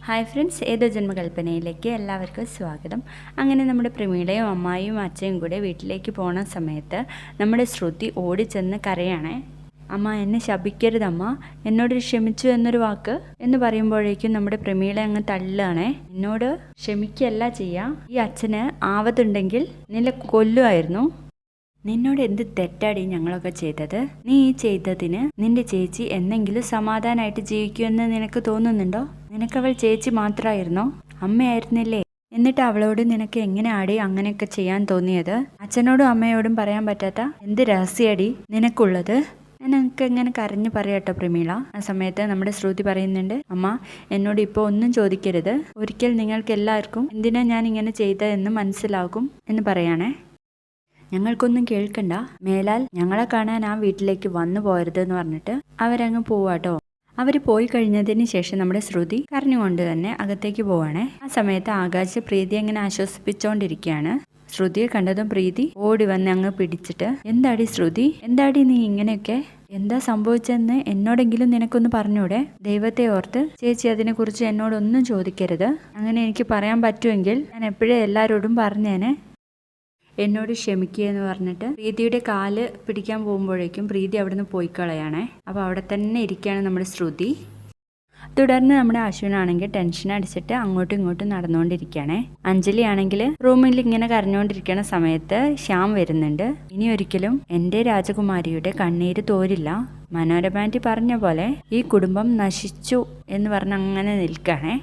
Hi friends, ഏതോ ജന്മകൽപ്പനയിലേക്ക് എല്ലാവർക്കും സ്വാഗതം. അങ്ങനെ നമ്മുടെ പ്രമീളയും അമ്മായിയും അച്ഛയും കൂടെ വീട്ടിലേക്ക് പോണ സമയത്ത് നമ്മുടെ ശ്രുതി ഓടിച്ചെന്ന് കരയാണേ. അമ്മ, എന്നെ ശപിക്കരുതമ്മ, എന്നോട് ക്ഷമിച്ചു എന്നൊരു വാക്ക് എന്ന് പറയുമ്പോഴേക്കും നമ്മുടെ പ്രമീള അങ്ങ് തള്ളുകയാണേ. എന്നോട് ക്ഷമിക്കല്ല ചെയ്യുക, ഈ അച്ഛന് ആവതുണ്ടെങ്കിൽ നിന്നെ കൊല്ലുമായിരുന്നു. നിന്നോട് എന്ത് തെറ്റാടി ഞങ്ങളൊക്കെ ചെയ്തത്? നീ ഈ ചെയ്തതിന് നിന്റെ ചേച്ചി എന്നെങ്കിലും സമാധാനമായിട്ട് ജീവിക്കുമെന്ന് നിനക്ക് തോന്നുന്നുണ്ടോ? നിനക്കവൾ ചേച്ചി മാത്രമായിരുന്നോ? അമ്മയായിരുന്നില്ലേ? എന്നിട്ട് അവളോട് നിനക്ക് എങ്ങനെ ആടി അങ്ങനെയൊക്കെ ചെയ്യാൻ തോന്നിയത്? അച്ഛനോടും അമ്മയോടും പറയാൻ പറ്റാത്ത എന്ത് രഹസ്യടി നിനക്കുള്ളത്? എനിക്ക് എങ്ങനെ കരഞ്ഞു പറയാട്ടോ പ്രമീള. ആ സമയത്ത് നമ്മുടെ ശ്രുതി പറയുന്നുണ്ട്, അമ്മ എന്നോട് ഇപ്പോൾ ഒന്നും ചോദിക്കരുത്, ഒരിക്കൽ നിങ്ങൾക്ക് എല്ലാവർക്കും എന്തിനാ ഞാൻ ഇങ്ങനെ ചെയ്തതെന്ന് മനസ്സിലാകും എന്ന് പറയാണേ. ഞങ്ങൾക്കൊന്നും കേൾക്കണ്ട, മേലാൽ ഞങ്ങളെ കാണാൻ ആ വീട്ടിലേക്ക് വന്നു പോരുതെന്ന് പറഞ്ഞിട്ട് അവരങ്ങ് പോവാട്ടോ. അവർ പോയി കഴിഞ്ഞതിന് ശേഷം നമ്മുടെ ശ്രുതി കരഞ്ഞുകൊണ്ട് തന്നെ അകത്തേക്ക് പോവാണേ. ആ സമയത്ത് ആകാശ് പ്രീതി അങ്ങനെ ആശ്വസിപ്പിച്ചോണ്ടിരിക്കുകയാണ്. ശ്രുതിയെ കണ്ടതും പ്രീതി ഓടി വന്ന് അങ്ങ് പിടിച്ചിട്ട്, എന്താടി ശ്രുതി, എന്താടി നീ ഇങ്ങനെയൊക്കെ? എന്താ സംഭവിച്ചെന്ന് എന്നോടെങ്കിലും നിനക്കൊന്ന് പറഞ്ഞൂടെ? ദൈവത്തെ ഓർത്ത് ചേച്ചി അതിനെക്കുറിച്ച് എന്നോടൊന്നും ചോദിക്കരുത്. അങ്ങനെ എനിക്ക് പറയാൻ പറ്റുമെങ്കിൽ ഞാൻ എപ്പോഴേ എല്ലാവരോടും പറഞ്ഞേനെ. എന്നോട് ക്ഷമിക്കുക എന്ന് പറഞ്ഞിട്ട് പ്രീതിയുടെ കാല് പിടിക്കാൻ പോകുമ്പോഴേക്കും പ്രീതി അവിടെ നിന്ന് പോയി കളയാണേ. അപ്പോൾ അവിടെ തന്നെ ഇരിക്കുകയാണ് നമ്മുടെ ശ്രുതി. തുടർന്ന് നമ്മുടെ അശ്വിനാണെങ്കിൽ ടെൻഷൻ അടിച്ചിട്ട് അങ്ങോട്ടും ഇങ്ങോട്ടും നടന്നുകൊണ്ടിരിക്കുകയാണേ. അഞ്ജലി ആണെങ്കിൽ റൂമിൽ ഇങ്ങനെ കരഞ്ഞുകൊണ്ടിരിക്കുന്ന സമയത്ത് ശ്യാം വരുന്നുണ്ട്. ഇനി ഒരിക്കലും എൻ്റെ രാജകുമാരിയുടെ കണ്ണീര് തോരില്ല. മനോരമ ആൻറ്റി പറഞ്ഞ പോലെ ഈ കുടുംബം നശിച്ചു എന്ന് പറഞ്ഞ് അങ്ങനെ നിൽക്കുകയാണേ.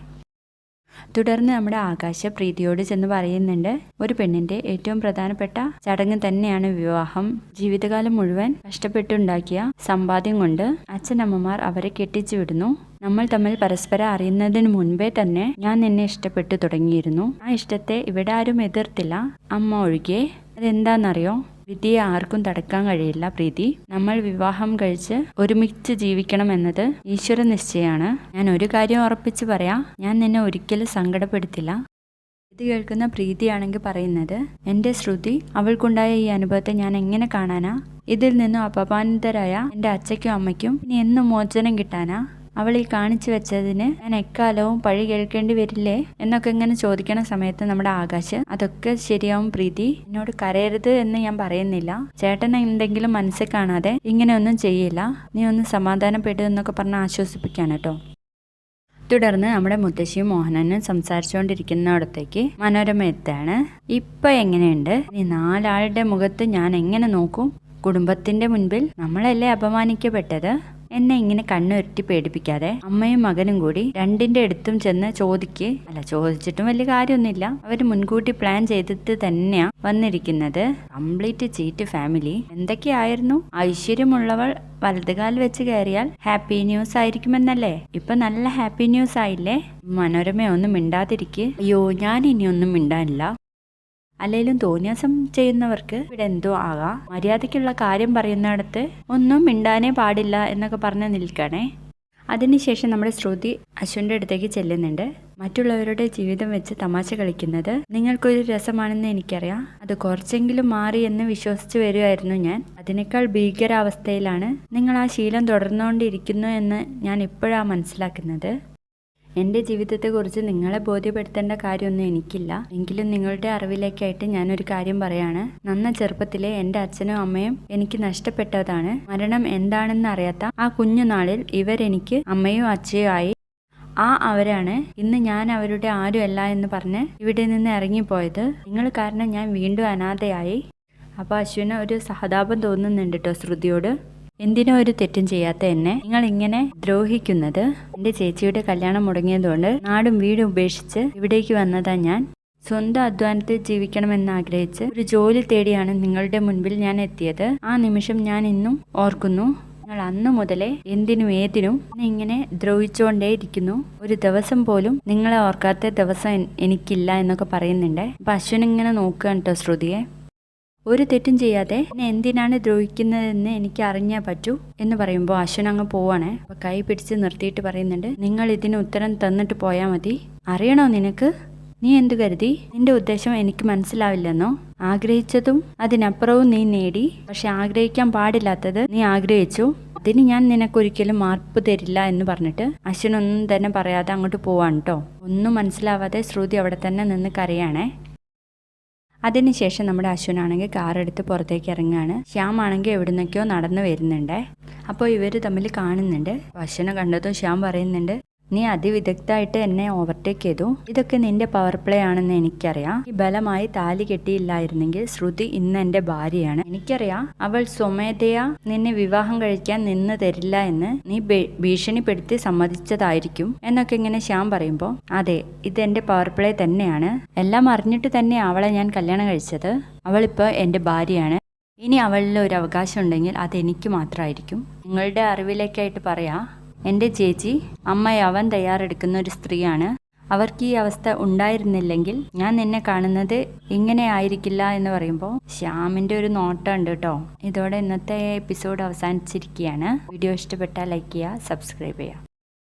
തുടർന്ന് നമ്മുടെ ആകാശ പ്രീതിയോട് ചെന്ന് പറയുന്നുണ്ട്, ഒരു പെണ്ണിന്റെ ഏറ്റവും പ്രധാനപ്പെട്ട ചടങ്ങ് തന്നെയാണ് വിവാഹം. ജീവിതകാലം മുഴുവൻ കഷ്ടപ്പെട്ടുണ്ടാക്കിയ സമ്പാദ്യം കൊണ്ട് അച്ഛനമ്മമാർ അവരെ കെട്ടിച്ചു വിടുന്നു. നമ്മൾ തമ്മിൽ പരസ്പരം അറിയുന്നതിന് മുൻപേ തന്നെ ഞാൻ നിന്നെ ഇഷ്ടപ്പെട്ടു തുടങ്ങിയിരുന്നു. ആ ഇഷ്ടത്തെ ഇവിടെ ആരും എതിർത്തില്ല, അമ്മ ഒഴികെ. അതെന്താണെന്നറിയോ? വിധിയെ ആർക്കും തടക്കാൻ കഴിയില്ല പ്രീതി. നമ്മൾ വിവാഹം കഴിച്ച് ഒരുമിച്ച് ജീവിക്കണം എന്നത് ഈശ്വര നിശ്ചയമാണ്. ഞാൻ ഒരു കാര്യം ഉറപ്പിച്ച് പറയാം, ഞാൻ നിന്നെ ഒരിക്കലും സങ്കടപ്പെടുത്തില്ല. ഇത് കേൾക്കുന്ന പ്രീതിയാണെങ്കിൽ പറയുന്നത്, എൻ്റെ ശ്രുതി, അവൾക്കുണ്ടായ ഈ അനുഭവത്തെ ഞാൻ എങ്ങനെ കാണാനാ? ഇതിൽ നിന്നും അപമാനിതരായ എൻ്റെ അച്ഛയ്ക്കും അമ്മയ്ക്കും ഇനി എന്നും മോചനം കിട്ടാനാ? അവൾ ഈ കാണിച്ചു വെച്ചതിന് ഞാൻ എക്കാലവും പഴി കേൾക്കേണ്ടി വരില്ലേ എന്നൊക്കെ ഇങ്ങനെ ചോദിക്കണ സമയത്ത് നമ്മുടെ ആകാശ്, അതൊക്കെ ശരിയാവും പ്രീതി, എന്നോട് കരയരുത് എന്ന് ഞാൻ പറയുന്നില്ല. ചേട്ടൻ എന്തെങ്കിലും മനസ്സിൽ കാണാതെ ഇങ്ങനെയൊന്നും ചെയ്യില്ല, നീ ഒന്ന് സമാധാനപ്പെടുക എന്നൊക്കെ പറഞ്ഞ് ആശ്വസിപ്പിക്കാണ് കേട്ടോ. തുടർന്ന് നമ്മുടെ മുത്തശ്ശിയും മോഹനനും സംസാരിച്ചുകൊണ്ടിരിക്കുന്നിടത്തേക്ക് മനോരമ എത്താണ്. ഇപ്പൊ എങ്ങനെയുണ്ട്? നീ നാലാളുടെ മുഖത്ത് ഞാൻ എങ്ങനെ നോക്കും? കുടുംബത്തിന്റെ മുൻപിൽ നമ്മളല്ലേ അപമാനിക്കപ്പെട്ടത്? എന്നെ ഇങ്ങനെ കണ്ണുരുട്ടി പേടിപ്പിക്കാതെ. അമ്മയും മകനും കൂടി രണ്ടിന്റെ അടുത്തും ചെന്ന് ചോദിച്ചിട്ടും വലിയ കാര്യമൊന്നുമില്ല. അവർ മുൻകൂട്ടി പ്ലാൻ ചെയ്തിട്ട് തന്നെയാ വന്നിരിക്കുന്നത്. Complete cheat family. എന്തൊക്കെയായിരുന്നു? ഐശ്വര്യമുള്ളവൾ വലതുകാൽ വെച്ച് കയറിയാൽ ഹാപ്പി ന്യൂസ് ആയിരിക്കുമെന്നല്ലേ? ഇപ്പൊ നല്ല ഹാപ്പി ന്യൂസ് ആയില്ലേ? മനോരമ ഒന്നും മിണ്ടാതിരിക്ക്. അയ്യോ, ഞാൻ ഇനി ഒന്നും മിണ്ടാനില്ല. അല്ലെങ്കിലും തോന്നിയാസം ചെയ്യുന്നവർക്ക് ഇവിടെ എന്തോ ആകാം. മര്യാദയ്ക്കുള്ള കാര്യം പറയുന്നിടത്ത് ഒന്നും മിണ്ടാനേ പാടില്ല എന്നൊക്കെ പറഞ്ഞ് നിൽക്കണേ. അതിനുശേഷം നമ്മുടെ ശ്രുതി അശ്വിൻ്റെ അടുത്തേക്ക് ചെല്ലുന്നുണ്ട്. മറ്റുള്ളവരുടെ ജീവിതം വെച്ച് തമാശ കളിക്കുന്നത് നിങ്ങൾക്കൊരു രസമാണെന്ന് എനിക്കറിയാം. അത് കുറച്ചെങ്കിലും മാറി എന്ന് വിശ്വസിച്ച് വരുമായിരുന്നു ഞാൻ. അതിനേക്കാൾ ഭീകരാവസ്ഥയിലാണ് നിങ്ങൾ ആ ശീലം തുടർന്നുകൊണ്ടിരിക്കുന്നു എന്ന് ഞാൻ ഇപ്പോഴാണ് മനസ്സിലാക്കുന്നത്. എൻ്റെ ജീവിതത്തെക്കുറിച്ച് നിങ്ങളെ ബോധ്യപ്പെടുത്തേണ്ട കാര്യമൊന്നും എനിക്കില്ല. എങ്കിലും നിങ്ങളുടെ അറിവിലേക്കായിട്ട് ഞാനൊരു കാര്യം പറയാണ്. നന്ന ചെറുപ്പത്തിലെ എൻ്റെ അച്ഛനും അമ്മയും എനിക്ക് നഷ്ടപ്പെട്ടതാണ്. മരണം എന്താണെന്ന് അറിയാത്ത ആ കുഞ്ഞുനാളിൽ ഇവരെനിക്ക് അമ്മയും അച്ഛയും ആയി. അവരാണ് ഇന്ന് ഞാൻ അവരുടെ ആരുമല്ല എന്ന് പറഞ്ഞ് ഇവിടെ നിന്ന് ഇറങ്ങിപ്പോയത്. നിങ്ങൾ കാരണം ഞാൻ വീണ്ടും അനാഥയായി. അപ്പോൾ അശ്വിന് ഒരു സഹതാപം തോന്നുന്നുണ്ട് കേട്ടോ ശ്രുതിയോട്. എന്തിനോ ഒരു തെറ്റും ചെയ്യാത്ത എന്നെ നിങ്ങൾ ഇങ്ങനെ ദ്രോഹിക്കുന്നത്? എൻ്റെ ചേച്ചിയുടെ കല്യാണം മുടങ്ങിയതുകൊണ്ട് നാടും വീടും ഉപേക്ഷിച്ച് ഇവിടേക്ക് വന്നതാ ഞാൻ. സ്വന്തം അധ്വാനത്തിൽ ജീവിക്കണമെന്ന് ആഗ്രഹിച്ച് ഒരു ജോലി തേടിയാണ് നിങ്ങളുടെ മുൻപിൽ ഞാൻ എത്തിയത്. ആ നിമിഷം ഞാൻ ഇന്നും ഓർക്കുന്നു. നിങ്ങൾ അന്നു മുതലേ എന്തിനും ഏതിനും ഇങ്ങനെ ദ്രോഹിച്ചുകൊണ്ടേയിരിക്കുന്നു. ഒരു ദിവസം പോലും നിങ്ങളെ ഓർക്കാത്ത ദിവസം എനിക്കില്ല എന്നൊക്കെ പറയുന്നുണ്ട്. അപ്പം അശ്വിൻ ഇങ്ങനെ നോക്കുകയാണ് കേട്ടോ ശ്രുതിയെ. ഒരു തെറ്റും ചെയ്യാതെ എന്നെ എന്തിനാണ് ദ്രോഹിക്കുന്നതെന്ന് എനിക്ക് അറിഞ്ഞാൽ പറ്റൂ എന്ന് പറയുമ്പോൾ അശ്വിൻ അങ്ങ് പോവാണ്. അപ്പോൾ കൈ പിടിച്ച് നിർത്തിയിട്ട് പറയുന്നുണ്ട്, നിങ്ങൾ ഇതിന് ഉത്തരം തന്നിട്ട് പോയാൽ മതി. അറിയണോ നിനക്ക്? നീ എന്തു കരുതി? നിന്റെ ഉദ്ദേശം എനിക്ക് മനസ്സിലാവില്ലെന്നോ? ആഗ്രഹിച്ചതും അതിനപ്പുറവും നീ നേടി, പക്ഷെ ആഗ്രഹിക്കാൻ പാടില്ലാത്തത് നീ ആഗ്രഹിച്ചു. അതിന് ഞാൻ നിനക്കൊരിക്കലും മാർപ്പ് തരില്ല എന്ന് പറഞ്ഞിട്ട് അശ്വിനൊന്നും തന്നെ പറയാതെ അങ്ങോട്ട് പോവാണ് കേട്ടോ. ഒന്നും മനസ്സിലാവാതെ ശ്രുതി അവിടെ തന്നെ നിന്ന് കരയാണേ. അതിനുശേഷം നമ്മുടെ അശ്വിനാണെങ്കിൽ കാറെടുത്ത് പുറത്തേക്ക് ഇറങ്ങുകയാണ്. ശ്യാമാണെങ്കിൽ എവിടെ നിന്നൊക്കെയോ നടന്നു വരുന്നുണ്ടേ. അപ്പോൾ ഇവർ തമ്മിൽ കാണുന്നുണ്ട്. അശ്വിനെ കണ്ടതും ശ്യാം പറയുന്നുണ്ട്, നീ അതിവിദഗ്ധമായിട്ട് എന്നെ ഓവർടേക്ക് ചെയ്തു. ഇതൊക്കെ നിന്റെ പവർ പ്ലേ ആണെന്ന് എനിക്കറിയാം. ഈ ബലമായി താലി കെട്ടിയില്ലായിരുന്നെങ്കിൽ ശ്രുതി ഇന്ന് എൻ്റെ ഭാര്യയാണ്. എനിക്കറിയാം അവൾ സ്വമേധയാ നിന്നെ വിവാഹം കഴിക്കാൻ നിന്ന് തരില്ല എന്ന് നീ ഭീഷണിപ്പെടുത്തി സമ്മതിച്ചതായിരിക്കും എന്നൊക്കെ ഇങ്ങനെ ശ്യാം പറയുമ്പോൾ, അതെ, ഇതെന്റെ പവർ പ്ലേ തന്നെയാണ്. എല്ലാം അറിഞ്ഞിട്ട് തന്നെ അവളെ ഞാൻ കല്യാണം കഴിച്ചത്. അവളിപ്പോൾ എൻ്റെ ഭാര്യയാണ്. ഇനി അവളിൽ ഒരു അവകാശം ഉണ്ടെങ്കിൽ അതെനിക്ക് മാത്രമായിരിക്കും. നിങ്ങളുടെ അറിവിലേക്കായിട്ട് പറയാം, എൻ്റെ ചേച്ചി അമ്മയാവാൻ തയ്യാറെടുക്കുന്ന ഒരു സ്ത്രീയാണ്. അവർക്ക് ഈ അവസ്ഥ ഉണ്ടായിരുന്നില്ലെങ്കിൽ ഞാൻ നിന്നെ കാണുന്നത് ഇങ്ങനെ ആയിരിക്കില്ല എന്ന് പറയുമ്പോൾ ശ്യാമിൻ്റെ ഒരു നോട്ടം ഉണ്ട് കേട്ടോ. ഇതോടെ ഇന്നത്തെ എപ്പിസോഡ് അവസാനിച്ചിരിക്കുകയാണ്. വീഡിയോ ഇഷ്ടപ്പെട്ടാൽ ലൈക്ക് ചെയ്യുക, സബ്സ്ക്രൈബ് ചെയ്യുക.